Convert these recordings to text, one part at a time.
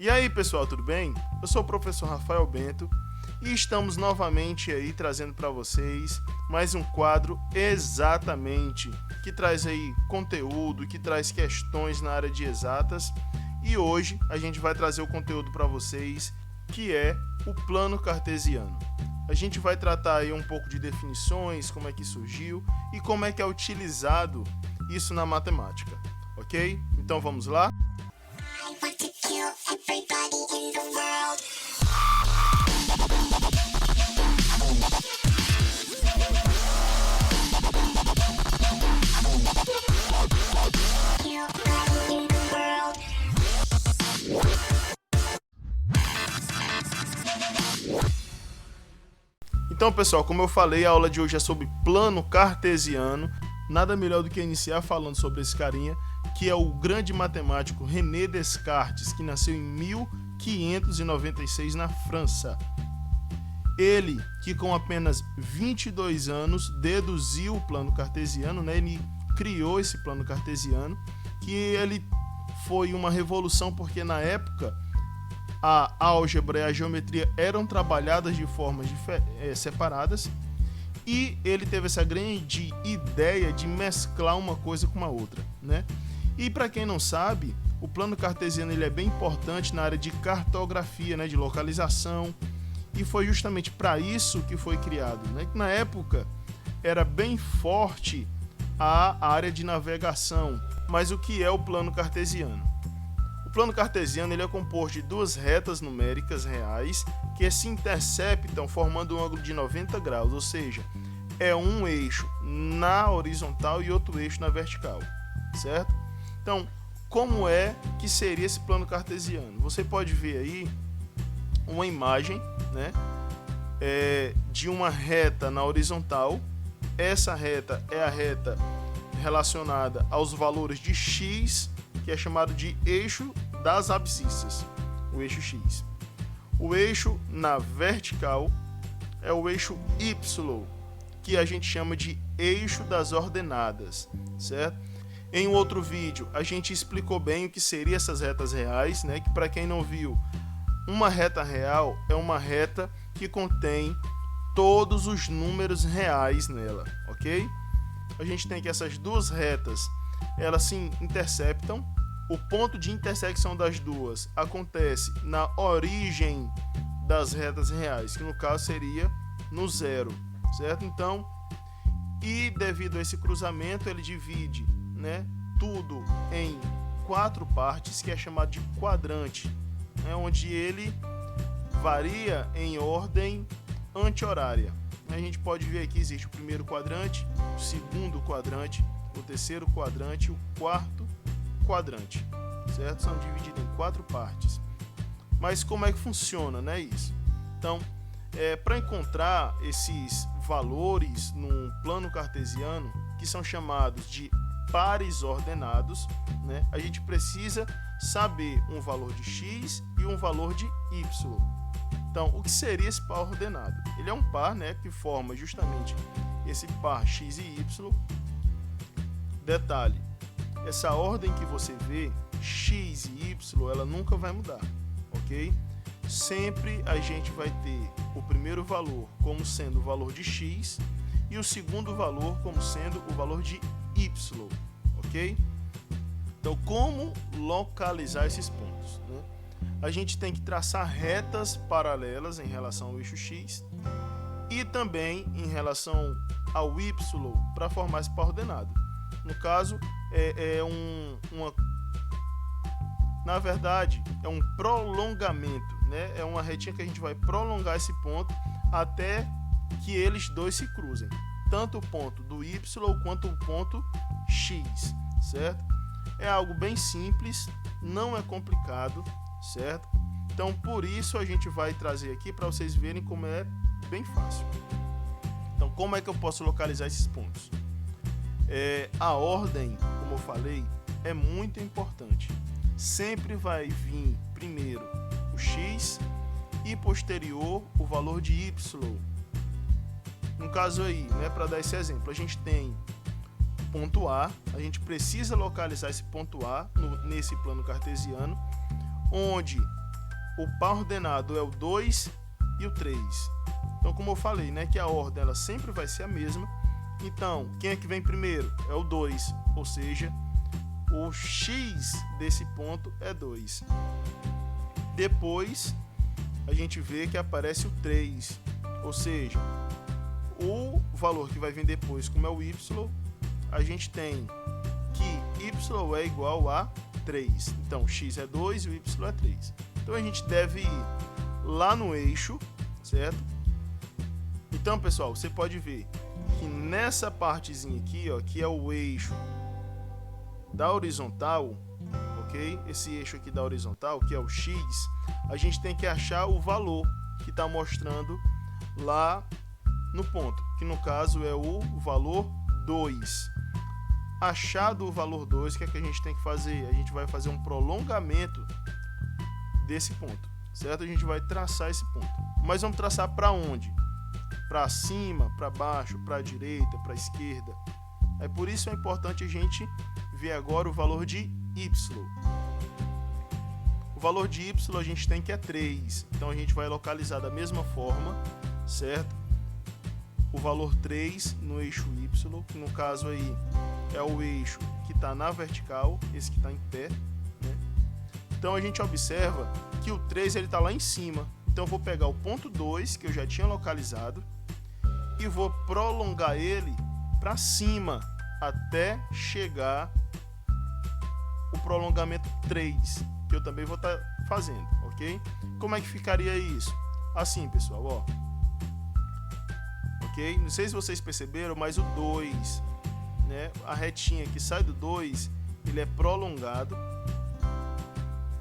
E aí pessoal, tudo bem? Eu sou o professor Rafael Bento e estamos novamente aí trazendo para vocês mais um quadro exatamente que traz aí conteúdo, que traz questões na área de exatas. E hoje a gente vai trazer o conteúdo para vocês que é o plano cartesiano. A gente vai tratar aí um pouco de definições, como é que surgiu e como é que é utilizado isso na matemática, ok? Então vamos lá? Então pessoal, como eu falei, a aula de hoje é sobre plano cartesiano. Nada melhor do que iniciar falando sobre esse carinha, que é o grande matemático René Descartes, que nasceu em 1596 na França. Ele, que com apenas 22 anos deduziu o plano cartesiano, né? Ele criou esse plano cartesiano, que ele foi uma revolução porque na época a álgebra e a geometria eram trabalhadas de formas separadas, e ele teve essa grande ideia de mesclar uma coisa com a outra, né? E para quem não sabe, o plano cartesiano ele é bem importante na área de cartografia, né, de localização, e foi justamente para isso que foi criado, né? Na época era bem forte a área de navegação. Mas o que é o plano cartesiano? O plano cartesiano ele é composto de duas retas numéricas reais que se interceptam formando um ângulo de 90 graus, ou seja, é um eixo na horizontal e outro eixo na vertical, certo? Então, como é que seria esse plano cartesiano? Você pode ver aí uma imagem, né, de uma reta na horizontal. Essa reta é a reta relacionada aos valores de x, que é chamado de eixo das abscissas, o eixo x. O eixo na vertical é o eixo y, que a gente chama de eixo das ordenadas, certo? Em um outro vídeo a gente explicou bem o que seriam essas retas reais, né? Que para quem não viu, uma reta real é uma reta que contém todos os números reais nela, ok? A gente tem que essas duas retas, elas se interceptam. O ponto de intersecção das duas acontece na origem das retas reais, que no caso seria no zero, certo? Então, e devido a esse cruzamento, ele divide, né, tudo em quatro partes, que é chamado de quadrante, né, onde ele varia em ordem anti-horária. A gente pode ver aqui, existe o primeiro quadrante, o segundo quadrante, o terceiro quadrante e o quarto quadrante, certo? São divididos em quatro partes. Mas como é que funciona, né, isso? Então, para encontrar esses valores num plano cartesiano, que são chamados de pares ordenados, né, a gente precisa saber um valor de x e um valor de y. Então, o que seria esse par ordenado? Ele é um par, né, que forma justamente esse par x e y. Detalhe, essa ordem que você vê, x e y, ela nunca vai mudar, ok? Sempre a gente vai ter o primeiro valor como sendo o valor de x e o segundo valor como sendo o valor de y, ok? Então, como localizar esses pontos, né? A gente tem que traçar retas paralelas em relação ao eixo x e também em relação ao y para formar esse par ordenado. No caso, na verdade, é um prolongamento, né? É uma retinha que a gente vai prolongar esse ponto até que eles dois se cruzem, tanto o ponto do y quanto o ponto x, certo? É algo bem simples, não é complicado, certo? Então, por isso a gente vai trazer aqui para vocês verem como é bem fácil. Então, como é que eu posso localizar esses pontos? A ordem, como eu falei, é muito importante. Sempre vai vir primeiro o x e posterior o valor de y. No caso aí, né, para dar esse exemplo, a gente tem ponto A, a gente precisa localizar esse ponto A nesse plano cartesiano, onde o par ordenado é o 2 e o 3. Então, como eu falei, né, que a ordem ela sempre vai ser a mesma. Então, quem é que vem primeiro? É o 2, ou seja, o x desse ponto é 2. Depois, a gente vê que aparece o 3, ou seja, o valor que vai vir depois, como é o y, a gente tem que y é igual a 3. Então, x é 2 e o y é 3. Então, a gente deve ir lá no eixo, certo? Então, pessoal, você pode ver que nessa partezinha aqui, ó, que é o eixo da horizontal, ok? Esse eixo aqui da horizontal, que é o x, a gente tem que achar o valor que está mostrando lá no ponto, que no caso é o valor 2. Achado o valor 2, o que é que a gente tem que fazer? A gente vai fazer um prolongamento desse ponto, certo? A gente vai traçar esse ponto. Mas vamos traçar para onde? Para cima, para baixo, para a direita, para a esquerda. É por isso é importante a gente ver agora o valor de y. O valor de y a gente tem que é 3. Então a gente vai localizar da mesma forma, certo? O valor 3 no eixo y, que no caso aí é o eixo que está na vertical, esse que está em pé, né? Então a gente observa que o 3 ele está lá em cima. Então eu vou pegar o ponto 2 que eu já tinha localizado e vou prolongar ele para cima até chegar o prolongamento 3, que eu também vou estar fazendo, ok? Como é que ficaria isso? Assim, pessoal, ó. Ok? Não sei se vocês perceberam, mas o 2, né, a retinha que sai do 2, ele é prolongado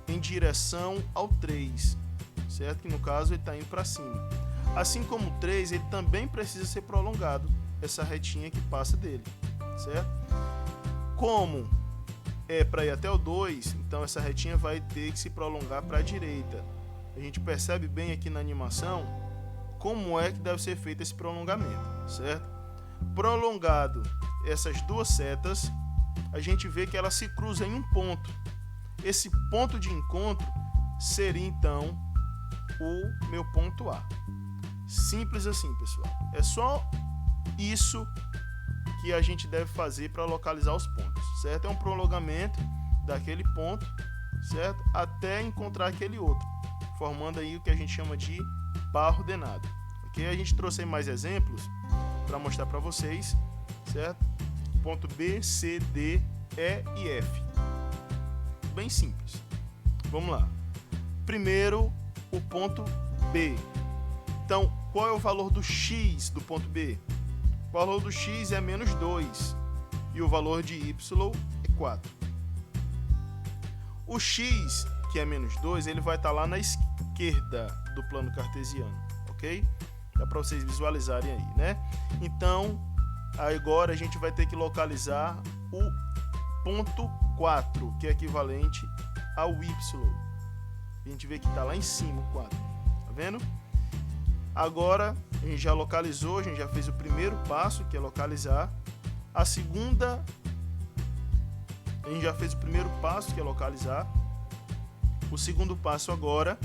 em direção ao 3, certo? Que no caso ele está indo para cima. Assim como o 3, ele também precisa ser prolongado, essa retinha que passa dele, certo? Como é para ir até o 2, então essa retinha vai ter que se prolongar para a direita. A gente percebe bem aqui na animação como é que deve ser feito esse prolongamento, certo? Prolongado essas duas setas, a gente vê que elas se cruzam em um ponto. Esse ponto de encontro seria então o meu ponto A. Simples assim, pessoal. É só isso que a gente deve fazer para localizar os pontos, certo? É um prolongamento daquele ponto, certo? Até encontrar aquele outro, formando aí o que a gente chama de par ordenado. Ok? A gente trouxe aí mais exemplos para mostrar para vocês, certo? Ponto B, C, D, E e F. Bem simples. Vamos lá. Primeiro, o ponto B. Então, qual é o valor do x do ponto B? O valor do x é menos 2 e o valor de y é 4. O x, que é menos 2, ele vai estar lá na esquerda do plano cartesiano, ok? Dá para vocês visualizarem aí, né? Então, agora a gente vai ter que localizar o ponto 4, que é equivalente ao y. A gente vê que está lá em cima o 4, tá vendo? Agora, a gente já localizou, a gente já fez o primeiro passo, que é localizar. A segunda, a gente já fez o primeiro passo, que é localizar. O segundo passo agora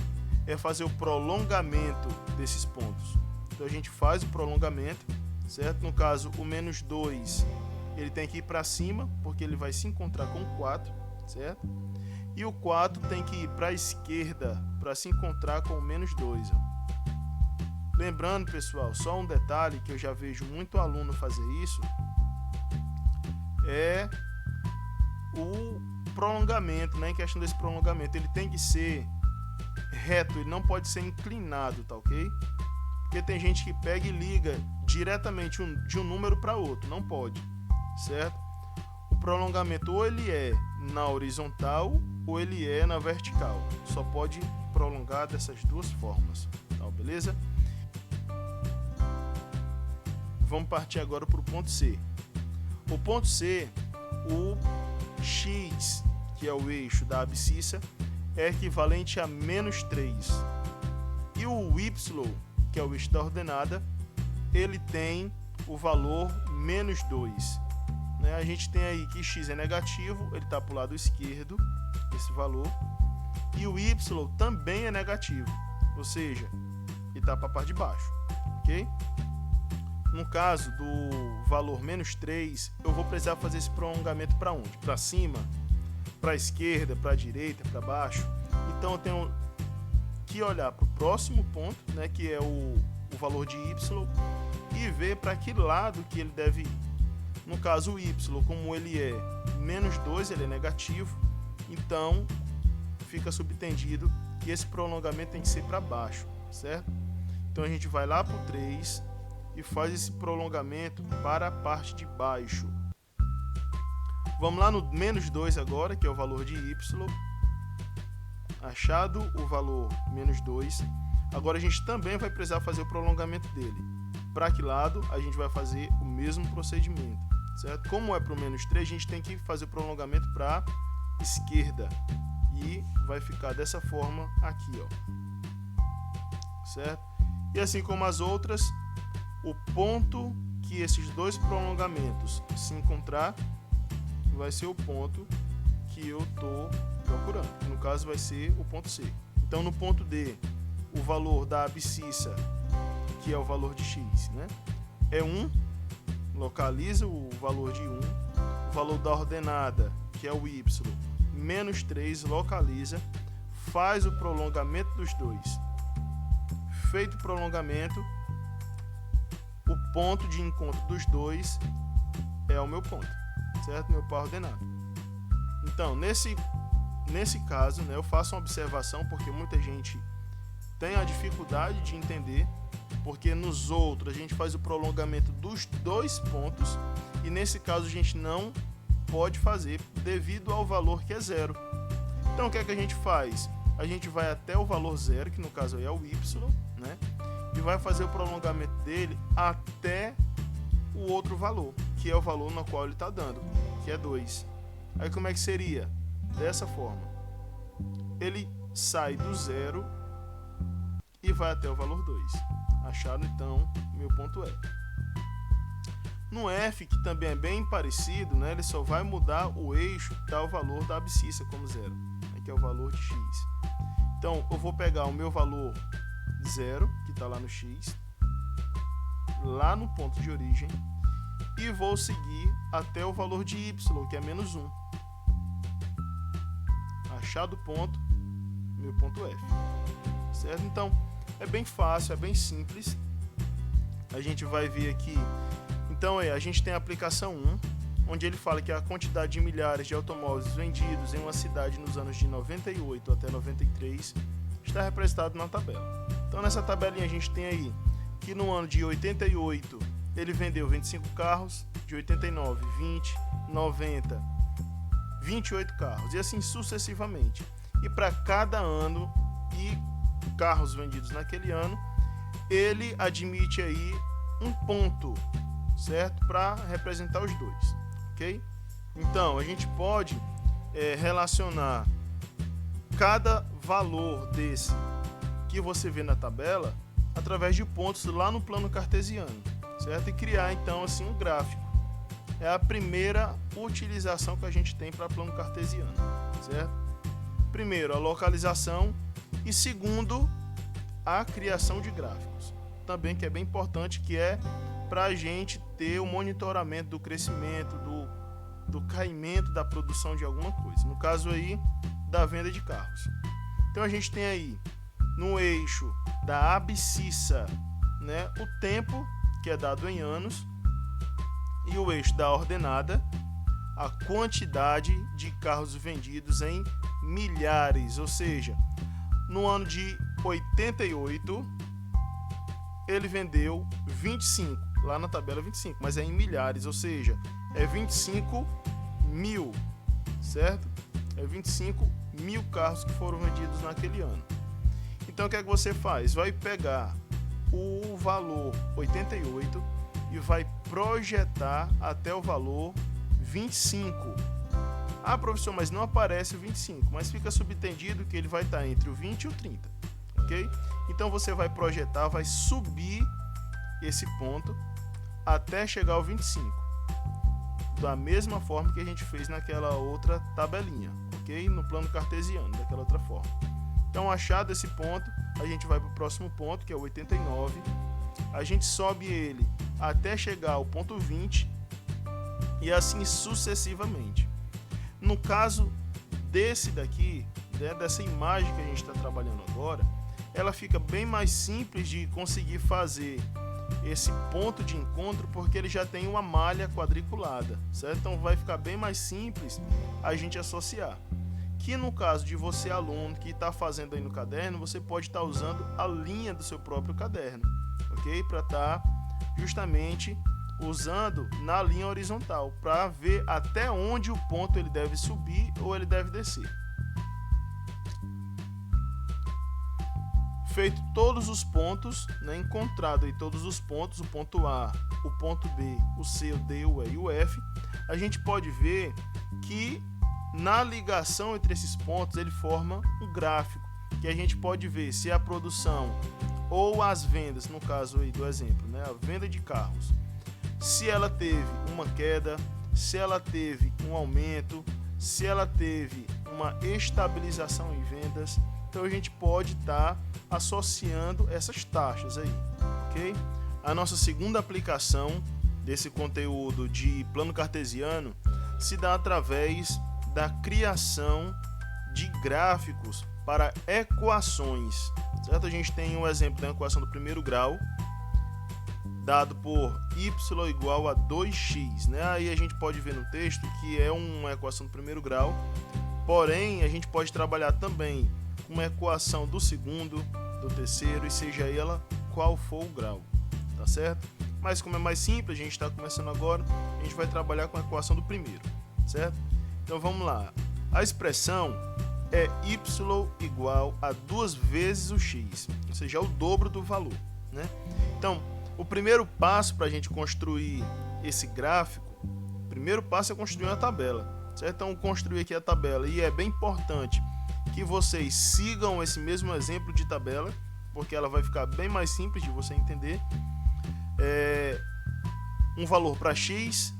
é fazer o prolongamento desses pontos. Então, a gente faz o prolongamento, certo? No caso, o menos 2, ele tem que ir para cima, porque ele vai se encontrar com o 4, certo? E o 4 tem que ir para a esquerda, para se encontrar com o menos 2, ó. Lembrando, pessoal, só um detalhe que eu já vejo muito aluno fazer isso, é o prolongamento, né? Em questão desse prolongamento, ele tem que ser reto, ele não pode ser inclinado, tá ok? Porque tem gente que pega e liga diretamente de um número para outro, não pode, certo? O prolongamento ou ele é na horizontal ou ele é na vertical, só pode prolongar dessas duas formas, tá, beleza? Vamos partir agora para o ponto C. O ponto C, o x, que é o eixo da abscissa, é equivalente a menos 3. E o y, que é o eixo da ordenada, ele tem o valor menos 2. Né? A gente tem aí que x é negativo, ele está para o lado esquerdo, esse valor. E o y também é negativo, ou seja, ele está para a parte de baixo, ok? No caso do valor menos 3, eu vou precisar fazer esse prolongamento para onde? Para cima, para a esquerda, para a direita, para baixo. Então eu tenho que olhar para o próximo ponto, né, que é o valor de y, e ver para que lado que ele deve ir. No caso o y, como ele é menos 2, ele é negativo, então fica subentendido que esse prolongamento tem que ser para baixo, certo? Então a gente vai lá para o 3 e faz esse prolongamento para a parte de baixo. Vamos lá no menos 2 agora, que é o valor de y. Achado o valor menos 2. Agora a gente também vai precisar fazer o prolongamento dele. Para que lado? A gente vai fazer o mesmo procedimento, certo? Como é para o menos 3, a gente tem que fazer o prolongamento para a esquerda. E vai ficar dessa forma aqui, ó. Certo? E assim como as outras, o ponto que esses dois prolongamentos se encontrar vai ser o ponto que eu estou procurando. No caso vai ser o ponto C. Então no ponto D, o valor da abscissa, que é o valor de x, né, é 1, localiza o valor de 1. O valor da ordenada, que é o y, menos 3, localiza, faz o prolongamento dos dois. Feito o prolongamento, o ponto de encontro dos dois é o meu ponto, certo? Meu par ordenado. Então, nesse caso, né, eu faço uma observação, porque muita gente tem a dificuldade de entender, porque nos outros a gente faz o prolongamento dos dois pontos, e nesse caso a gente não pode fazer devido ao valor que é 0. Então o que é que a gente faz? A gente vai até o valor 0, que no caso aí é o y, né? E vai fazer o prolongamento dele até o outro valor, que é o valor no qual ele está dando, que é 2. Aí como é que seria? Dessa forma. Ele sai do 0 e vai até o valor 2. Acharam então meu ponto E. No F, que também é bem parecido, né, ele só vai mudar o eixo, dá o valor da abscissa como 0. Aqui é o valor de x. Então, eu vou pegar o meu valor 0, que está lá no x, lá no ponto de origem, e vou seguir até o valor de y, que é menos 1. Achado o ponto, meu ponto F. Certo? Então, é bem fácil, é bem simples. A gente vai ver aqui. Então, a gente tem a aplicação 1, onde ele fala que a quantidade de milhares de automóveis vendidos em uma cidade nos anos de 98 até 93 está representado na tabela. Então, nessa tabelinha a gente tem aí que no ano de 88 ele vendeu 25 carros, de 89, 20, 90, 28 carros, e assim sucessivamente. E para cada ano e carros vendidos naquele ano, ele admite aí um ponto, certo? Para representar os dois, ok? Então, a gente pode relacionar cada valor desse que você vê na tabela através de pontos lá no plano cartesiano, certo? E criar, então, assim, um gráfico. É a primeira utilização que a gente tem para plano cartesiano, certo? Primeiro, a localização, e segundo, a criação de gráficos. Também que é bem importante, que é para a gente ter o monitoramento do crescimento, do caimento da produção de alguma coisa. No caso aí, da venda de carros. Então a gente tem aí, no eixo da abscissa, né, o tempo, que é dado em anos, e o eixo da ordenada, a quantidade de carros vendidos em milhares. Ou seja, no ano de 88, ele vendeu 25. Lá na tabela 25, mas é em milhares, ou seja, é 25 mil, certo? É 25 mil carros que foram vendidos naquele ano. Então o que é que você faz? Vai pegar o valor 88 e vai projetar até o valor 25. Ah, professor, mas não aparece o 25, mas fica subentendido que ele vai estar entre o 20 e o 30, ok? Então você vai projetar, vai subir esse ponto até chegar ao 25, da mesma forma que a gente fez naquela outra tabelinha, ok? No plano cartesiano, daquela outra forma. Então, achado esse ponto, a gente vai para o próximo ponto, que é o 89. A gente sobe ele até chegar ao ponto 20 e assim sucessivamente. No caso desse daqui, né, dessa imagem que a gente está trabalhando agora, ela fica bem mais simples de conseguir fazer esse ponto de encontro, porque ele já tem uma malha quadriculada, certo? Então vai ficar bem mais simples a gente associar. Que no caso de você, aluno, que está fazendo aí no caderno, você pode estar usando a linha do seu próprio caderno, ok? Para estar justamente usando na linha horizontal, para ver até onde o ponto ele deve subir ou ele deve descer. Feito todos os pontos, né, encontrado aí todos os pontos, o ponto A, o ponto B, o C, o D, o E e o F, a gente pode ver que na ligação entre esses pontos ele forma um gráfico, que a gente pode ver se a produção ou as vendas, no caso aí do exemplo, né, a venda de carros, se ela teve uma queda, se ela teve um aumento, se ela teve uma estabilização em vendas. Então a gente pode estar associando essas taxas aí, ok? A nossa segunda aplicação desse conteúdo de plano cartesiano se dá através da criação de gráficos para equações, certo? A gente tem um exemplo da equação do primeiro grau, dado por y igual a 2x, né? Aí a gente pode ver no texto que é uma equação do primeiro grau, porém a gente pode trabalhar também com uma equação do segundo, do terceiro, e seja ela qual for o grau, tá certo? Mas como é mais simples, a gente está começando agora, a gente vai trabalhar com a equação do primeiro, certo? Então vamos lá. A expressão é y igual a 2 vezes o x, ou seja, é o dobro do valor, né? Então, o primeiro passo para a gente construir esse gráfico, o primeiro passo é construir uma tabela, certo? Então, construir aqui a tabela, e é bem importante que vocês sigam esse mesmo exemplo de tabela, porque ela vai ficar bem mais simples de você entender. Um valor para x,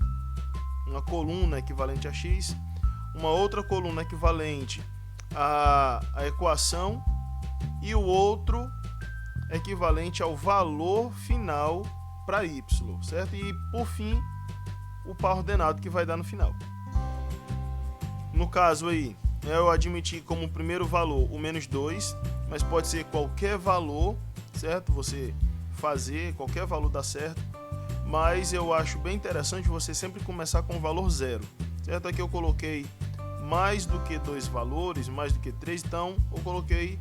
uma coluna equivalente a x, uma outra coluna equivalente à equação e o outro equivalente ao valor final para y, certo? E por fim, o par ordenado que vai dar no final. No caso aí, eu admiti como primeiro valor o menos 2, mas pode ser qualquer valor, certo? Você fazer, qualquer valor dá certo, mas eu acho bem interessante você sempre começar com o valor 0, certo? Aqui eu coloquei mais do que 2 valores, mais do que 3, então eu coloquei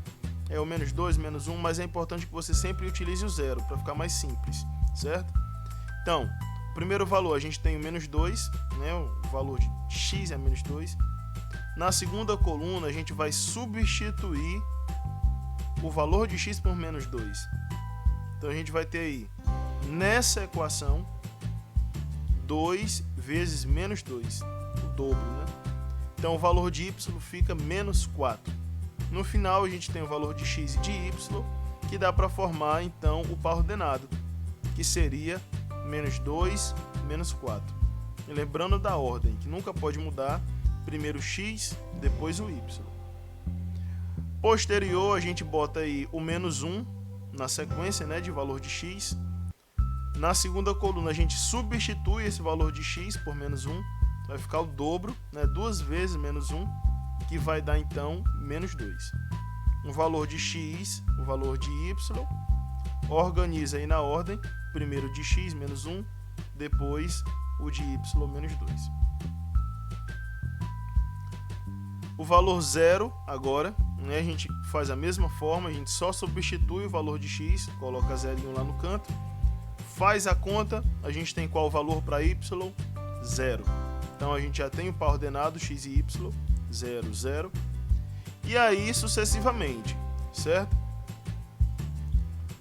o menos 2, menos 1, mas é importante que você sempre utilize o 0 para ficar mais simples, certo? Então, o primeiro valor a gente tem o menos 2, né? O valor de x é menos 2. Na segunda coluna a gente vai substituir o valor de x por menos 2. Então a gente vai ter aí, nessa equação, 2 vezes menos 2, o dobro, né? Então o valor de y fica menos 4. No final a gente tem o valor de x e de y, que dá para formar então o par ordenado, que seria menos 2, menos 4. E lembrando da ordem, que nunca pode mudar, primeiro x, depois o y. Posterior a gente bota aí o menos 1 na sequência, né, de valor de x. Na segunda coluna a gente substitui esse valor de x por menos 1, vai ficar o dobro, né, 2 vezes menos 1, que vai dar então menos 2. O valor de x, o valor de y, organiza aí na ordem, primeiro de x menos 1, depois o de y menos 2. O valor 0 agora, né, a gente faz a mesma forma, a gente só substitui o valor de x, coloca zerinho lá no canto, faz a conta, a gente tem qual valor para y? 0. Então a gente já tem o par ordenado x e y, 0, 0. E aí sucessivamente, certo?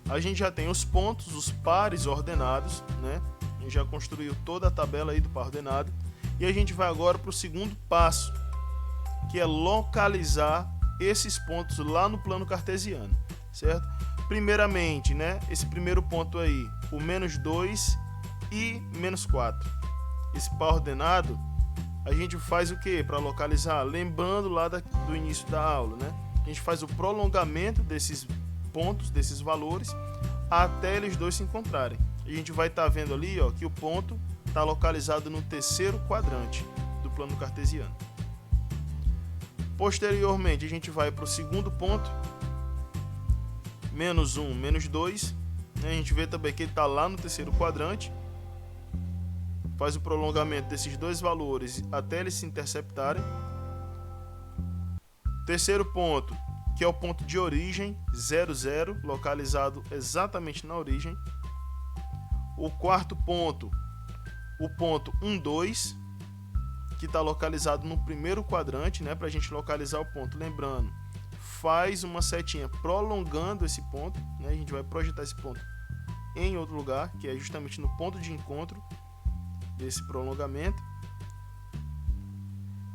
A gente já tem os pontos, os pares ordenados, né? A gente já construiu toda a tabela aí do par ordenado. E a gente vai agora para o segundo passo, que é localizar esses pontos lá no plano cartesiano, certo? Primeiramente, né, esse primeiro ponto aí, o menos 2 e menos 4. Esse par ordenado, a gente faz o que para localizar? Lembrando lá do início da aula, né? A gente faz o prolongamento desses pontos, desses valores, até eles dois se encontrarem. A gente vai estar vendo ali, ó, que o ponto está localizado no terceiro quadrante do plano cartesiano. Posteriormente, a gente vai para o segundo ponto, menos 1, menos 2. A gente vê também que ele está lá no terceiro quadrante. Faz o prolongamento desses dois valores até eles se interceptarem. Terceiro ponto, que é o ponto de origem, 0, 0, localizado exatamente na origem. O quarto ponto, o ponto 1, 2, que está localizado no primeiro quadrante, né? Para a gente localizar o ponto, lembrando, faz uma setinha prolongando esse ponto, né? A gente vai projetar esse ponto em outro lugar, que é justamente no ponto de encontro desse prolongamento.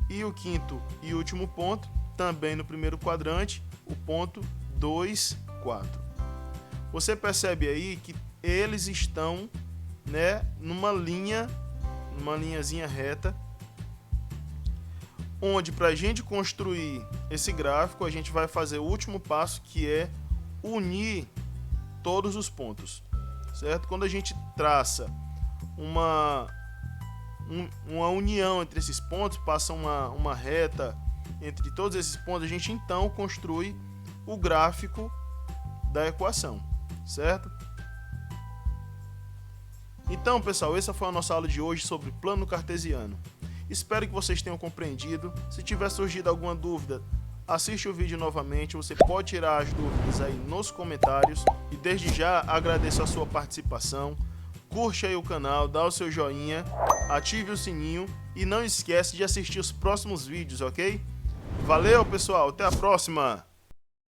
E o quinto e último ponto, também no primeiro quadrante, o ponto 2, 4. Você percebe aí que eles estão, né, numa linhazinha reta, onde para a gente construir esse gráfico, a gente vai fazer o último passo, que é unir todos os pontos, certo? Quando a gente traça uma união entre esses pontos, passa uma reta entre todos esses pontos, a gente então construi o gráfico da equação, certo? Então, pessoal, essa foi a nossa aula de hoje sobre plano cartesiano. Espero que vocês tenham compreendido. Se tiver surgido alguma dúvida, assiste o vídeo novamente. Você pode tirar as dúvidas aí nos comentários. E desde já agradeço a sua participação. Curte aí o canal, dá o seu joinha, ative o sininho e não esquece de assistir os próximos vídeos, ok? Valeu, pessoal, até a próxima!